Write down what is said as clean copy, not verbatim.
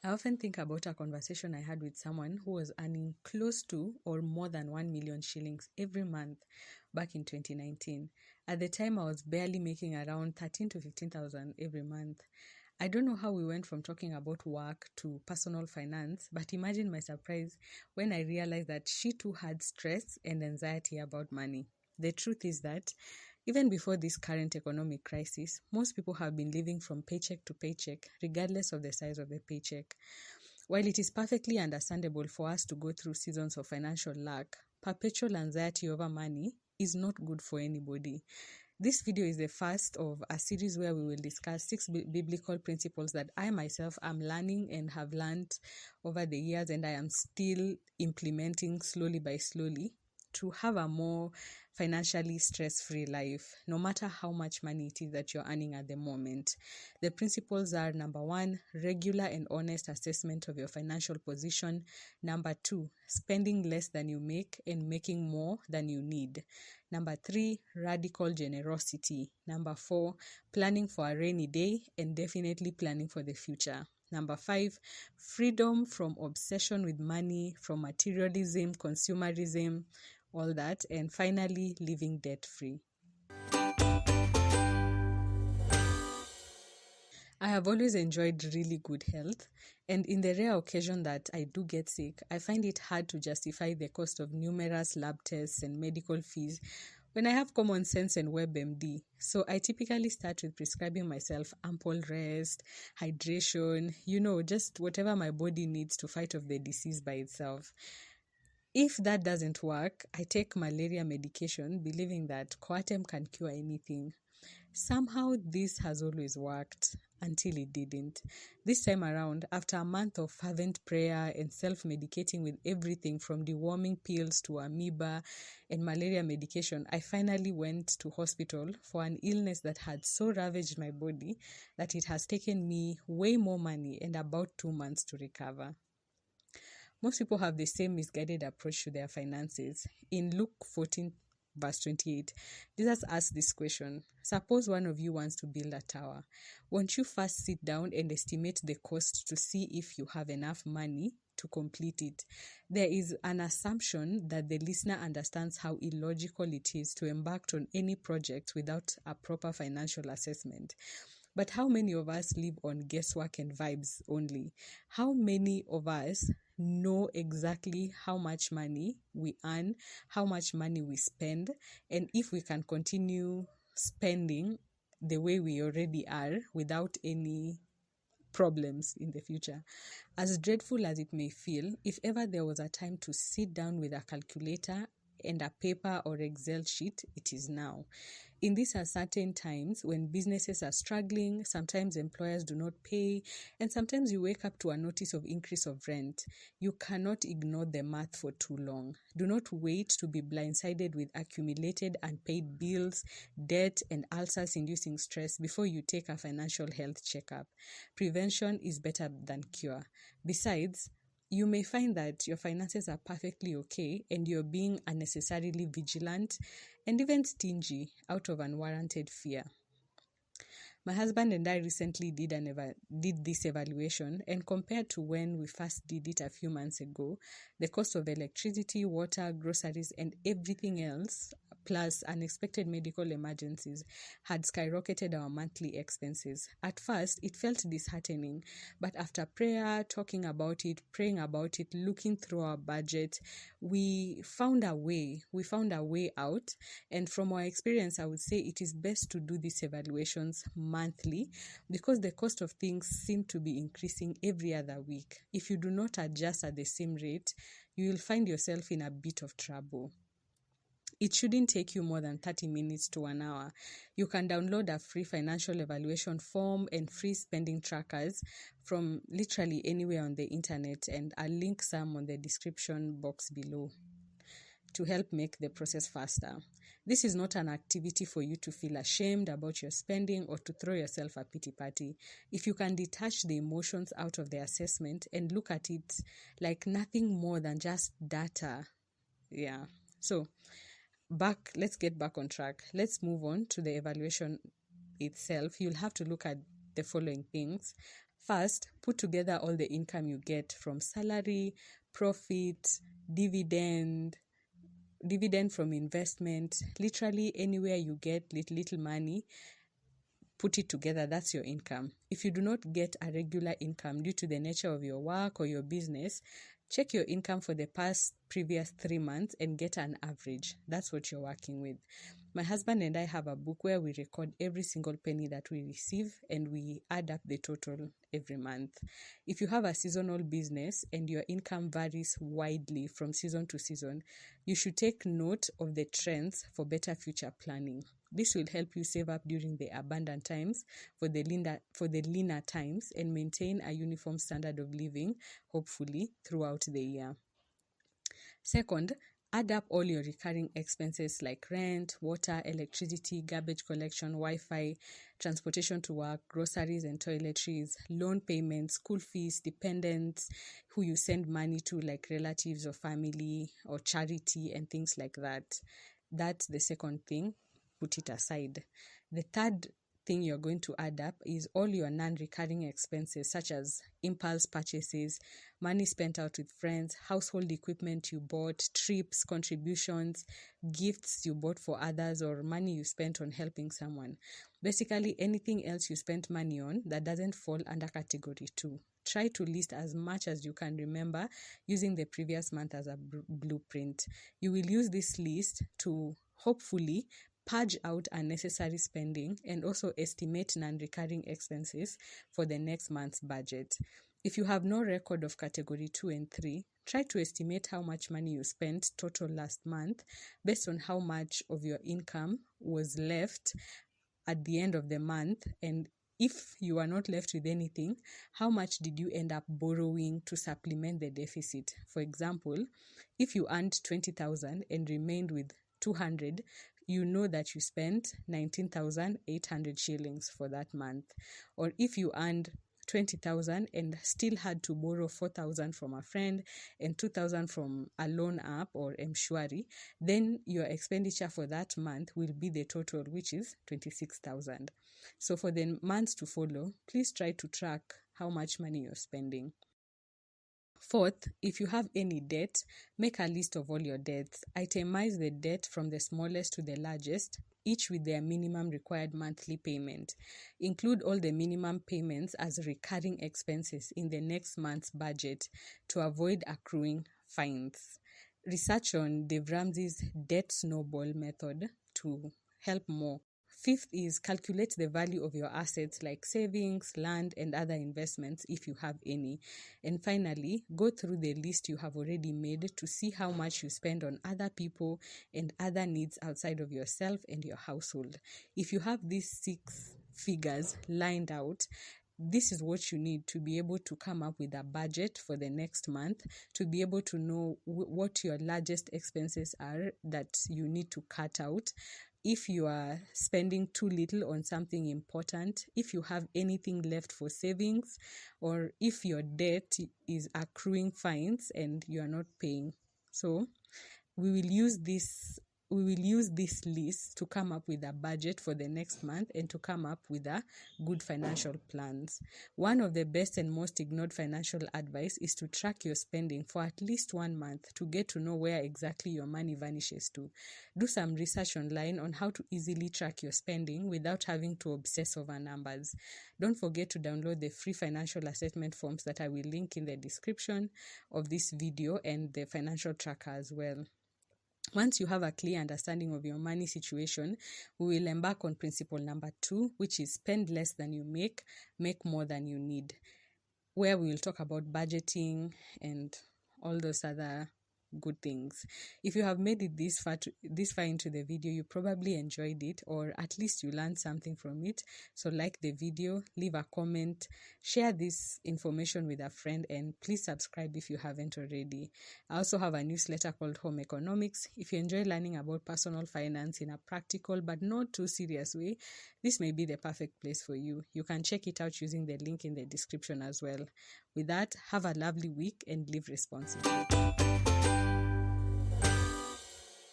I often think about a conversation I had with someone who was earning close to or more than 1 million shillings every month back in 2019. At the time, I was barely making around 13 to 15,000 every month. I don't know how we went from talking about work to personal finance, but imagine my surprise when I realized that she too had stress and anxiety about money. The truth is that even before this current economic crisis, most people have been living from paycheck to paycheck, regardless of the size of the paycheck. While it is perfectly understandable for us to go through seasons of financial lack, perpetual anxiety over money is not good for anybody. This video is the first of a series where we will discuss 6 biblical principles that I myself am learning and have learned over the years, and I am still implementing slowly by slowly to have a more financially stress-free life, no matter how much money it is that you're earning at the moment. The principles are: number one, regular and honest assessment of your financial position. Number two, spending less than you make and making more than you need. Number three, radical generosity. Number four, planning for a rainy day and definitely planning for the future. Number five, freedom from obsession with money, from materialism, consumerism, all that. And finally, living debt-free. I have always enjoyed really good health, and in the rare occasion that I do get sick, I find it hard to justify the cost of numerous lab tests and medical fees when I have common sense and WebMD. So I typically start with prescribing myself ample rest, hydration, just whatever my body needs to fight off the disease by itself. If that doesn't work, I take malaria medication, believing that Coartem can cure anything. Somehow this has always worked until it didn't. This time around, after a month of fervent prayer and self-medicating with everything from deworming pills to amoeba and malaria medication, I finally went to hospital for an illness that had so ravaged my body that it has taken me way more money and about 2 months to recover. Most people have the same misguided approach to their finances. In Luke 14, verse 28, Jesus asked this question: suppose one of you wants to build a tower. Won't you first sit down and estimate the cost to see if you have enough money to complete it? There is an assumption that the listener understands how illogical it is to embark on any project without a proper financial assessment. But how many of us live on guesswork and vibes only? How many of us know exactly how much money we earn, how much money we spend, and if we can continue spending the way we already are without any problems in the future? As dreadful as it may feel, if ever there was a time to sit down with a calculator and a paper or Excel sheet, it is now. In these uncertain times, when businesses are struggling, sometimes employers do not pay, and sometimes you wake up to a notice of increase of rent, you cannot ignore the math for too long. Do not wait to be blindsided with accumulated unpaid bills, debt, and ulcers-inducing stress before you take a financial health checkup. Prevention is better than cure. Besides, you may find that your finances are perfectly okay and you're being unnecessarily vigilant and even stingy out of unwarranted fear. My husband and I recently did this evaluation, and compared to when we first did it a few months ago, the cost of electricity, water, groceries, and everything else, plus unexpected medical emergencies, had skyrocketed our monthly expenses. At first, it felt disheartening, but after prayer, talking about it, praying about it, looking through our budget, we found a way. We found a way out, and from our experience, I would say it is best to do these evaluations monthly because the cost of things seem to be increasing every other week. If you do not adjust at the same rate, you will find yourself in a bit of trouble. It shouldn't take you more than 30 minutes to an hour. You can download a free financial evaluation form and free spending trackers from literally anywhere on the internet, and I'll link some on the description box below to help make the process faster. This is not an activity for you to feel ashamed about your spending or to throw yourself a pity party. If you can detach the emotions out of the assessment and look at it like nothing more than just data. Yeah. So let's get back on track. Let's move on to the evaluation itself. You'll have to look at the following things. First, put together all the income you get from salary, profit, dividend, dividend from investment, literally anywhere you get little money, put it together. That's your income. If you do not get a regular income due to the nature of your work or your business, check your income for the previous 3 months and get an average. That's what you're working with. My husband and I have a book where we record every single penny that we receive and we add up the total every month. If you have a seasonal business and your income varies widely from season to season, you should take note of the trends for better future planning. This will help you save up during the abundant times for the leaner times and maintain a uniform standard of living, hopefully, throughout the year. Second, add up all your recurring expenses like rent, water, electricity, garbage collection, Wi-Fi, transportation to work, groceries and toiletries, loan payments, school fees, dependents, who you send money to like relatives or family or charity and things like that. That's the second thing. Put it aside. The third thing you're going to add up is all your non-recurring expenses such as impulse purchases, money spent out with friends, household equipment you bought, trips, contributions, gifts you bought for others, or money you spent on helping someone. Basically, anything else you spent money on that doesn't fall under category 2. Try to list as much as you can remember using the previous month as a blueprint. You will use this list to hopefully purge out unnecessary spending and also estimate non-recurring expenses for the next month's budget. If you have no record of category 2 and 3, try to estimate how much money you spent total last month based on how much of your income was left at the end of the month, and if you are not left with anything, how much did you end up borrowing to supplement the deficit? For example, if you earned 20,000 and remained with 200, you know that you spent 19,800 shillings for that month. Or if you earned 20,000 and still had to borrow 4,000 from a friend and 2,000 from a loan app or Mshwari, then your expenditure for that month will be the total, which is 26,000. So for the months to follow, please try to track how much money you're spending. Fourth, if you have any debt, make a list of all your debts. Itemize the debt from the smallest to the largest, each with their minimum required monthly payment. Include all the minimum payments as recurring expenses in the next month's budget to avoid accruing fines. Research on Dave Ramsey's debt snowball method to help more. Fifth is calculate the value of your assets like savings, land, and other investments if you have any. And finally, go through the list you have already made to see how much you spend on other people and other needs outside of yourself and your household. If you have these 6 figures lined out, this is what you need to be able to come up with a budget for the next month, to be able to know what your largest expenses are that you need to cut out. If you are spending too little on something important, if you have anything left for savings, or if your debt is accruing fines and you are not paying. So we will use this list to come up with a budget for the next month and to come up with a good financial plans. One of the best and most ignored financial advice is to track your spending for at least 1 month to get to know where exactly your money vanishes to. Do some research online on how to easily track your spending without having to obsess over numbers. Don't forget to download the free financial assessment forms that I will link in the description of this video, and the financial tracker as well. Once you have a clear understanding of your money situation, we will embark on principle number 2, which is spend less than you make more than you need, where we will talk about budgeting and all those other good things. If you have made it this far into the video, you probably enjoyed it, or at least you learned something from it. So like the video, leave a comment, share this information with a friend, and please subscribe if you haven't already. I also have a newsletter called Home Economics. If you enjoy learning about personal finance in a practical but not too serious way, this may be the perfect place for you. You can check it out using the link in the description as well. With that, have a lovely week and live responsibly.